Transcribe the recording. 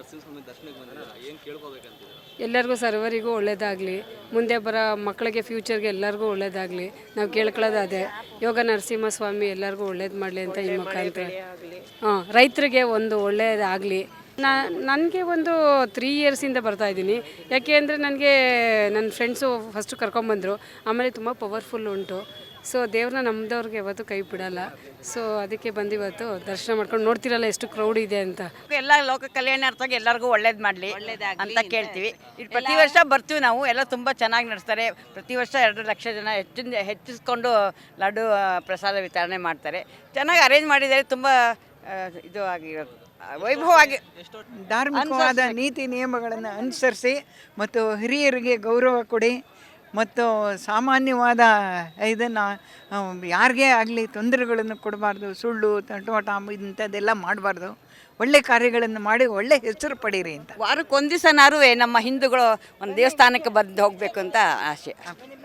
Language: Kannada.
ನರಸಿಂಹಸ್ವಾಮಿ ದರ್ಶನಕ್ಕೆ ಬಂದಿದ್ದೀರಾ, ಏನು ಕೇಳ್ಕೋಬೇಕಂತಿದ್ದೀರಾ? ಎಲ್ಲರಿಗೂ ಸರ್ವರಿಗೂ ಒಳ್ಳೇದಾಗಲಿ, ಮುಂದೆ ಬರೋ ಮಕ್ಕಳಿಗೆ ಫ್ಯೂಚರ್ಗೆ ಎಲ್ಲರಿಗೂ ಒಳ್ಳೇದಾಗಲಿ. ನಾವು ಕೇಳ್ಕೊಳ್ಳೋದು ಅದೇ, ಯೋಗ ನರಸಿಂಹಸ್ವಾಮಿ ಎಲ್ಲರಿಗೂ ಒಳ್ಳೇದು ಮಾಡಲಿ ಅಂತ ಈ ಮುಖಾಂತರ. ರೈತರಿಗೆ ಒಂದು ಒಳ್ಳೇದಾಗಲಿ. ನನಗೆ ಒಂದು 3 ಇಯರ್ಸಿಂದ ಬರ್ತಾಯಿದ್ದೀನಿ. ಯಾಕೆ ಅಂದರೆ ನನಗೆ ನನ್ನ ಫ್ರೆಂಡ್ಸು ಫಸ್ಟು ಕರ್ಕೊಂಬಂದರು, ಆಮೇಲೆ ತುಂಬ ಪವರ್ಫುಲ್ ಉಂಟು. ಸೊ ದೇವ್ರನ್ನ ನಮ್ಮದವ್ರಿಗೆ ಯಾವತ್ತೂ ಕೈ ಬಿಡಲ್ಲ. ಸೊ ಅದಕ್ಕೆ ಬಂದಿವತ್ತು ದರ್ಶನ ಮಾಡ್ಕೊಂಡು ನೋಡ್ತಿರಲ್ಲ ಎಷ್ಟು ಕ್ರೌಡ್ ಇದೆ ಅಂತ. ಎಲ್ಲ ಲೋಕ ಕಲ್ಯಾಣಾರ್ಥವಾಗಿ ಎಲ್ಲರಿಗೂ ಒಳ್ಳೇದು ಮಾಡಲಿ ಅಂತ ಕೇಳ್ತೀವಿ. ಇದು ಪ್ರತಿ ವರ್ಷ ಬರ್ತೀವಿ ನಾವು, ಎಲ್ಲ ತುಂಬ ಚೆನ್ನಾಗಿ ನಡೆಸ್ತಾರೆ. ಪ್ರತಿ ವರ್ಷ 2 ಲಕ್ಷ ಜನ ಹೆಚ್ಚಿಸ್ಕೊಂಡು ಲಡ್ಡು ಪ್ರಸಾದ ವಿತರಣೆ ಮಾಡ್ತಾರೆ. ಚೆನ್ನಾಗಿ ಅರೇಂಜ್ ಮಾಡಿದ್ದಾರೆ. ತುಂಬ ಇದು ಆಗಿರೋದು ವೈಭವವಾಗಿ ಧಾರ್ಮಿಕವಾದ ನೀತಿ ನಿಯಮಗಳನ್ನು ಅನುಸರಿಸಿ ಮತ್ತು ಹಿರಿಯರಿಗೆ ಗೌರವ ಕೊಡಿ ಮತ್ತು ಸಾಮಾನ್ಯವಾದ ಇದನ್ನು ಯಾರಿಗೇ ಆಗಲಿ ತೊಂದರೆಗಳನ್ನು ಕೊಡಬಾರ್ದು. ಸುಳ್ಳು ತಂಟೋಟ ಇಂಥದ್ದೆಲ್ಲ ಮಾಡಬಾರ್ದು. ಒಳ್ಳೆ ಕಾರ್ಯಗಳನ್ನು ಮಾಡಿ ಒಳ್ಳೆ ಹೆಸರು ಪಡೀರಿ ಅಂತ. ವಾರಕ್ಕೆ ಒಂದು ದಿವಸನಾರು ನಮ್ಮ ಹಿಂದೂಗಳು ಒಂದು ದೇವಸ್ಥಾನಕ್ಕೆ ಬಂದು ಹೋಗಬೇಕು ಅಂತ ಆಸೆ.